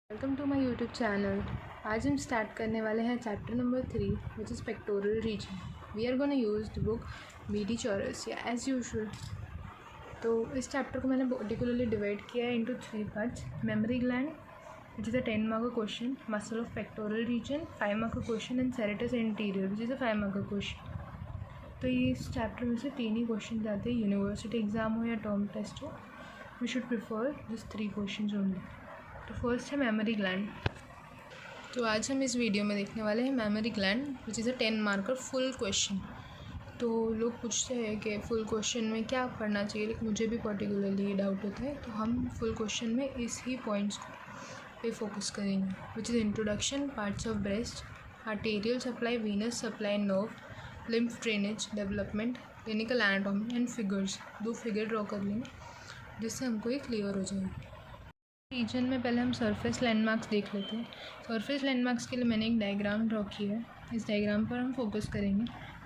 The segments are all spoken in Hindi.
Welcome to my YouTube channel. आज हम स्टार्ट करने वाले हैं chapter number 3 which is pectoral region. We are gonna use the book BD Chaurasia as usual. तो इस चैप्टर को मैंने पर्टिकुलरली डिवाइड किया है into 3 parts. Mammary gland which is a 10 mark question, muscle of pectoral region 5 mark question and serratus anterior which is a 5 mark question. तो ये इस चैप्टर में से 3 ही क्वेश्चन आते हैं। यूनिवर्सिटी एग्जाम हो या टर्म टेस्ट हो, we should prefer this 3 question only. तो फर्स्ट है मेमोरी ग्लैंड। तो आज हम इस वीडियो में देखने वाले हैं mammary gland which is a 10 marker full question. तो लोग पूछते हैं कि फुल क्वेश्चन में क्या पढ़ना चाहिए, लेकिन मुझे भी पर्टिकुलरली डाउट होता है। तो हम फुल क्वेश्चन में इस ही पॉइंट्स पे फोकस करेंगे which is introduction, parts of breast, arterial supply, Venus supply, nerve, lymph drainage, development, clinical anatomy and figures. 2 figure draw कर लेंगे जिससे हमको ये क्लियर हो जाएगा। रीजन में पहले हम सरफेस लैंडमार्क्स देख लेते हैं। सरफेस लैंडमार्क्स के लिए मैंने एक डायग्राम ड्रॉ किया है। इस डायग्राम पर हम फोकस करेंगे।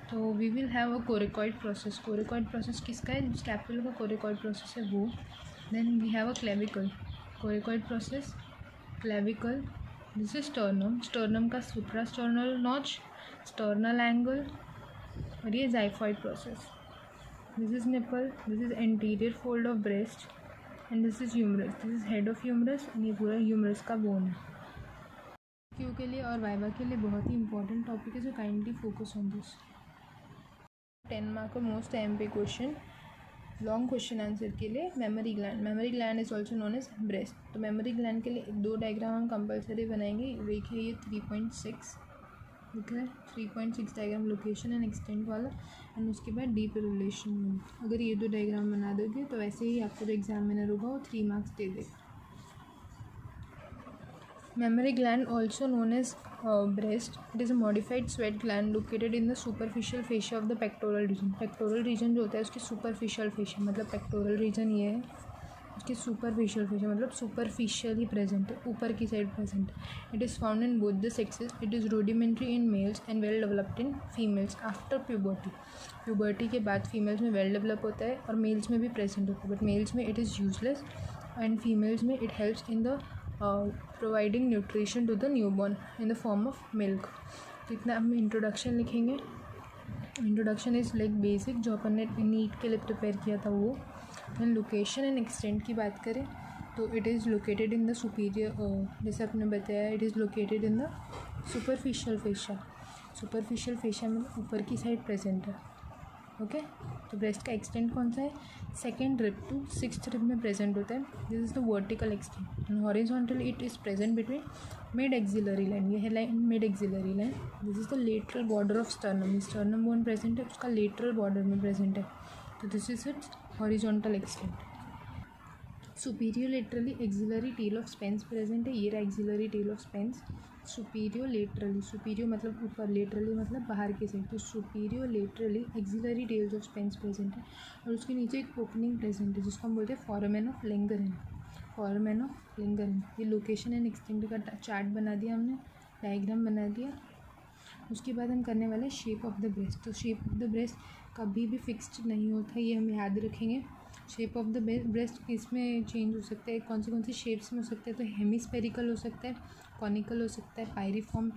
तो we will have a coracoid process. Coracoid process किसका है? स्कैपुला का कोरिकॉइड प्रोसेस है वो। Then we have a clavicle, coracoid process, clavicle, this is sternum, sternum का सुप्रास्टर्नल नॉच, स्टर्नल एंगल, और ये xiphoid process. This is nipple, this is anterior fold of breast and this is humerus, this is head of humerus and ये पूरा ह्यूमरस का बोन है। क्यू के लिए और वाइवा के लिए बहुत ही इंपॉर्टेंट टॉपिक है, so kindly focus on this. 10 mark का most MP question, long question answer के लिए mammary gland. Mammary gland is also known as breast. तो मेमोरी ग्लैंड के लिए 2 डायग्राम हम कंपलसरी बनाएंगे। देखिए ये 3.6 ठीक है, 3.6 डायग्राम लोकेशन एंड एक्सटेंट वाला, एंड उसके बाद डीप रिलेशन। अगर ये 2 डायग्राम बना दोगे तो वैसे ही आपको जो एग्जामिनर होगा वो 3 मार्क्स दे देगा। Mammary gland, also known as breast, it is a modified sweat gland located in the superficial fascia of the pectoral region. Pectoral region जो होता है उसकी superficial fascia, मतलब pectoral region ये है, उसकी superficial fascia मतलब superficially present है, ऊपर की साइड present है। It is found in both the sexes. It is rudimentary in males and well developed in females after puberty. Puberty के बाद females में well develop होता है और males में भी present होता है, but males में it is useless and females में it helps in the providing nutrition to the newborn in the form of milk. तो इतना हम इंट्रोडक्शन लिखेंगे। इंट्रोडक्शन इज़ लाइक बेसिक, जो अपन ने नीट के लिए प्रिपेयर किया था वो। एंड लोकेशन एंड एक्सटेंट की बात करें तो it is located in the superior, जैसे आपने बताया it is located in the superficial fascia. Superficial fascia में ऊपर की साइड प्रेजेंट है। ओके तो ब्रेस्ट का एक्सटेंट कौन सा है? 2nd rib to 6th rib में प्रेजेंट होता है। This is the vertical extent and horizontal it is present between mid axillary line. ये है line mid axillary line. This is the lateral border of sternum. Sternum bone present है, उसका लेटरल बॉर्डर में प्रेजेंट है। तो this is its horizontal extent. Superior laterally axillary tail of Spence present है। ये रहा axillary tail of Spence. Superior laterally, superior मतलब ऊपर, लेटरली मतलब बाहर की साइड। तो superior laterally axillary tails of Spence present है और उसके नीचे एक ओपनिंग प्रेजेंट है जिसको हम बोलते हैं foramen of Langerhans. Foramen of Langerhans. ये लोकेशन एंड एक्सटेंट का चार्ट बना दिया हमने, डायग्राम बना दिया। उसके बाद हम करने वाले शेप ऑफ द ब्रेस्ट। तो शेप ऑफ द ब्रेस्ट कभी भी फिक्स्ड नहीं होता, ये हम याद रखेंगे। शेप ऑफ द ब्रेस्ट इसमें चेंज हो सकता है, कौन सी शेप्स में हो सकता है? तो हेमिस्फेरिकल हो सकता है, कॉनिकल हो सकता है, पायरिफॉर्म,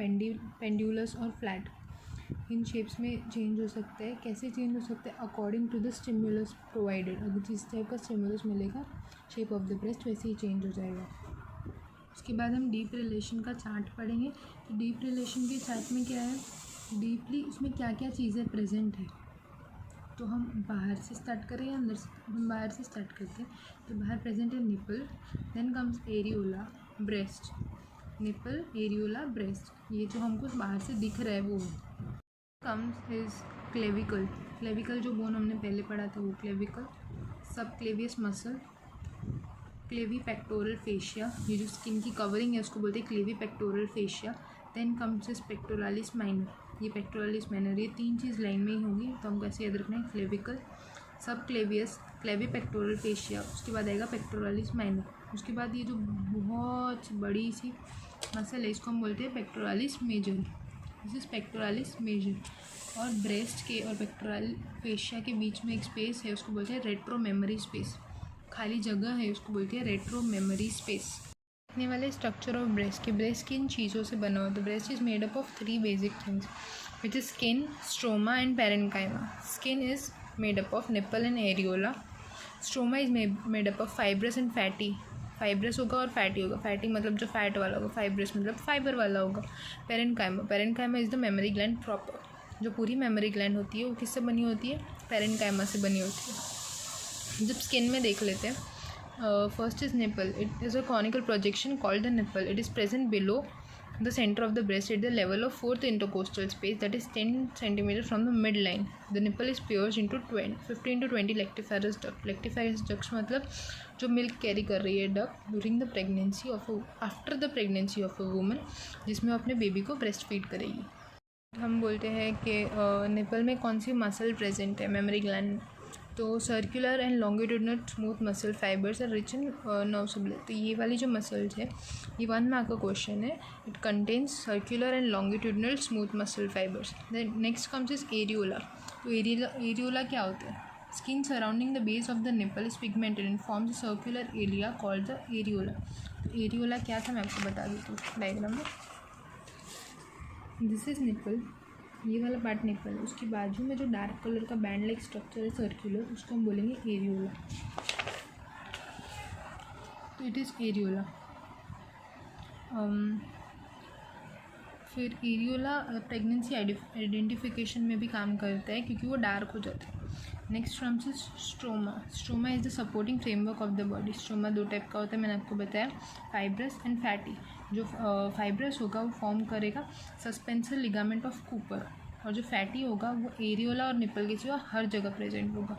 पेंडुलस और फ्लैट। इन शेप्स में चेंज हो सकता है। कैसे चेंज हो सकता है? According to the stimulus provided. अगर जिस टाइप का स्टिमुलस मिलेगा शेप ऑफ द ब्रेस्ट वैसे ही चेंज हो जाएगा। उसके बाद हम डीप रिलेशन का चार्ट पढ़ेंगे। तो डीप रिलेशन के चार्ट में क्या है, डीपली उसमें क्या क्या चीज़ें प्रेजेंट है। तो हम बाहर से स्टार्ट करें या अंदर से? हम बाहर से स्टार्ट करते हैं। तो बाहर प्रेजेंट है nipple, then comes areola, breast, nipple, areola, breast. ये जो हमको बाहर से दिख रहा है वो कम्स इज क्लेविकल। क्लेविकल जो बोन हमने पहले पढ़ा था वो clavicle. Subclavius muscle, clavipectoral fascia, ये जो स्किन की कवरिंग है उसको बोलते हैं clavipectoral fascia. Then comes is pectoralis minor, ये पेक्टोरालिस माइनर। ये 3 चीज़ लाइन में ही होगी, तो हमको ऐसे याद रखना है। क्लेविकल, सब क्लेवियस, क्लेवी पेक्टोरल फेशिया, उसके बाद आएगा पेक्टोरालिस माइनर। उसके बाद ये जो बहुत बड़ी सी मसल है इसको हम बोलते हैं pectoralis major. This is pectoralis major. और ब्रेस्ट के और पेक्टोरल फेशिया के बीच में एक स्पेस है उसको बोलते हैं रेट्रो मेमोरी स्पेस। खाली जगह है उसको बोलते हैं रेट्रो मेमोरी स्पेस। देखने वाले स्ट्रक्चर ऑफ ब्रेस्ट के ब्रेस्ट किन चीज़ों से बना होता है. Breast is made up of 3 basic things which is skin, stroma and parenchyma. Skin is made up of nipple and areola. Stroma is made up of fibrous and fatty. Fibrous होगा और फैटी होगा. फैटी मतलब जो फैट वाला होगा, फाइब्रस मतलब फाइबर वाला होगा. Parenchyma is the memory gland proper. जो पूरी मेमोरी ग्लैंड होती है वो किससे बनी होती है? पेरेन्काइमा से बनी होती है. जब स्किन में देख लेते हैं, first is nipple. It is a conical projection called the nipple. It is present below the center of the breast at the level of 4th intercostal space, that is 10 cm from the midline. The nipple is pierced into 15 to 20 lactiferous ducts. Lactiferous ducts मतलब जो मिल्क कैरी कर रही है duct during the pregnancy of after the pregnancy of a woman, जिसमें अपने बेबी को ब्रेस्ट फीड करेगी. हम बोलते हैं कि निपल में कौन सी मसल प्रेजेंट है? Mammary gland. तो circular and longitudinal smooth muscle fibres are rich in nerve supply. तो ये वाली जो मसल्स है, ये 1 मार्क का क्वेश्चन है. It contains circular and longitudinal smooth muscle fibres. Then next comes is areola. तो एरियोला क्या होता है? Skin surrounding the base of the nipple is pigmented and forms a circular area called the areola. तो एरियोला क्या था मैं आपको बता देती हूँ डायग्राम में. This is nipple. ये वाला पार्ट निपल है. उसके बाजू में जो डार्क कलर का बैंड लाइक स्ट्रक्चर है सर्कुलर, उसको हम बोलेंगे एरियोला. तो इट इज़ एरियोला. फिर एरियोला प्रेगनेंसी आइडेंटिफिकेशन में भी काम करता है क्योंकि वो डार्क हो जाता है. Next terms is stroma. Stroma is the supporting framework of the body. Stroma 2 type का होता है, मैंने आपको बताया, फाइब्रस एंड फैटी. जो फाइब्रस होगा वो फॉर्म करेगा सस्पेंसर लिगामेंट ऑफ कूपर, और जो फैटी होगा वो एरियोला और निपल के सिवा हर जगह प्रेजेंट होगा.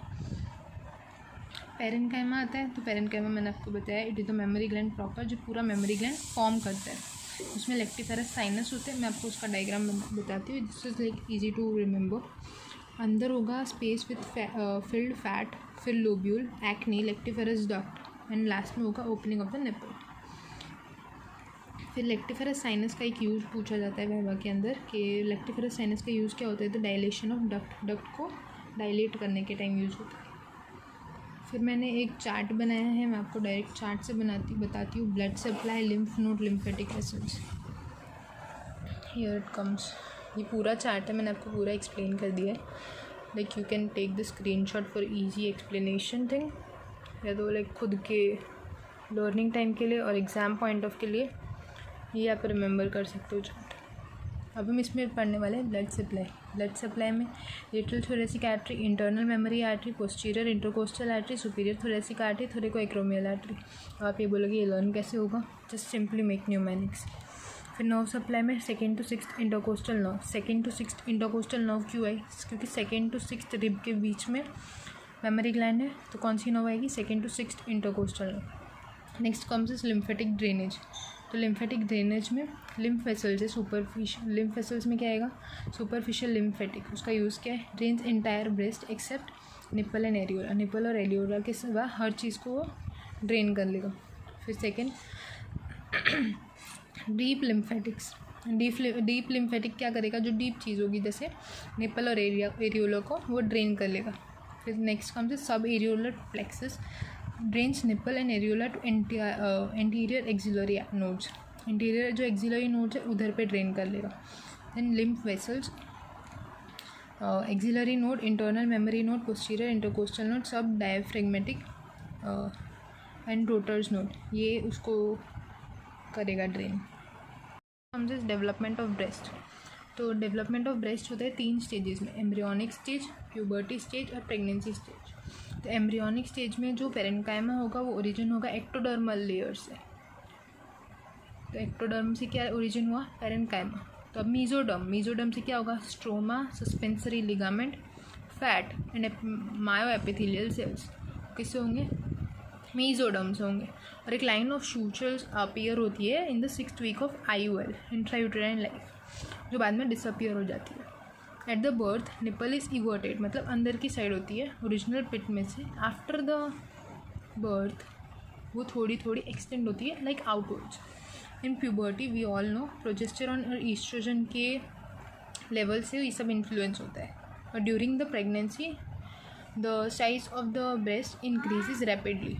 पेरेन्काइमा आता है. तो पेरेन्काइमा मैंने आपको बताया, it is the memory gland proper, जो पूरा मेमोरी ग्लैंड फॉर्म करता है. उसमें लेक्टिफेरस साइनस होते हैं. मैं आपको उसका डायग्राम बताती हूँ. This is like easy to remember. अंदर होगा स्पेस विथ फिल्ड फैट, फिर lobule, acini, lactiferous duct and last में होगा ओपनिंग ऑफ द निपल. फिर लेक्टिफेरस साइनस का एक यूज़ पूछा जाता है वहवा के अंदर कि लेक्टिफेरस साइनस का यूज़ क्या होता है? तो डायलेशन ऑफ डक्ट को डायलेट करने के टाइम यूज़ होता है. फिर मैंने एक चार्ट बनाया है, मैं आपको डायरेक्ट चार्ट से बताती हूँ. Blood supply, lymph node, lymphatic vessels. Here it comes. ये पूरा चार्ट है, मैंने आपको पूरा एक्सप्लेन कर दिया है. Like you can take the screenshot for easy explanation thing, या तो लाइक खुद के लर्निंग टाइम के लिए और एग्ज़ाम पॉइंट ऑफ के लिए ये आप रिमेंबर कर सकते हो चार्ट. अब हम इसमें पढ़ने वाले हैं ब्लड सप्लाई. ब्लड सप्लाई में lateral thoracic artery, internal mammary artery, posterior intercostal artery, superior thoracic artery, thoracoacromial artery. अब आप ये बोलोगे ये लर्न कैसे होगा? Just simply make numerics. फिर नर्व सप्लाई में 2nd to 6th intercostal nerve. 2nd to 6th intercostal nerve क्यों आई? क्योंकि 2nd to 6th रिब के बीच में मेमोरी ग्लैंड है, तो कौन सी नर्व आएगी? 2nd to 6th intercostal nerve. Next comes is lymphatic drainage. तो लिम्फेटिक ड्रेनेज में लिम्फ वेसल्स है. सुपरफिशियल लिम्फ वेसल्स में क्या आएगा? Superficial lymphatic. उसका यूज़ क्या है? Drains entire breast except nipple and areola. Nipple और एरियोला के सिवा हर चीज़ को वो ड्रेन कर लेगा. फिर second deep lymphatics. Deep lymphatic क्या करेगा? जो डीप चीज़ होगी जैसे निपल और एरियोला को वो ड्रेन कर लेगा. फिर next comes is sub areolar plexus. Drains nipple and areola to anterior axillary nodes. Interior जो एक्सिलरी नोड्स है उधर पे ड्रेन कर लेगा. Then lymph vessels, axillary node, internal memory node, posterior intercostal node, sub diaphragmatic and Rotter's node, ये उसको करेगा drain. Comes is development of breast. तो डेवलपमेंट ऑफ ब्रेस्ट होता है 3 स्टेजेस में, एम्ब्रियोनिक स्टेज, प्यूबर्टी स्टेज और प्रेगनेंसी स्टेज. तो एम्ब्रियोनिक स्टेज में जो पेरेन्काइमा होगा वो ओरिजिन होगा एक्टोडर्मल लेयर से. तो एक्टोडर्म से क्या ओरिजिन हुआ? पेरेन्काइमा. तो अब मीजोडर्म से क्या होगा? Stroma, suspensory ligament, fat and myo epithelial cells किससे होंगे? मीजोडर्म से होंगे. और एक लाइन ऑफ शूचर्स अपीयर होती है in the 6th week of IUL, intrauterine life, जो बाद में डिसअपियर हो जाती है. At the birth nipple is everted, मतलब अंदर की साइड होती है ओरिजिनल पिट में से. आफ्टर द बर्थ वो थोड़ी थोड़ी एक्सटेंड होती है like outwards. In puberty we all know progesterone और ईस्ट्रोजन के लेवल से ये सब इन्फ्लुएंस होता है. और during the pregnancy the size of the breast increases rapidly.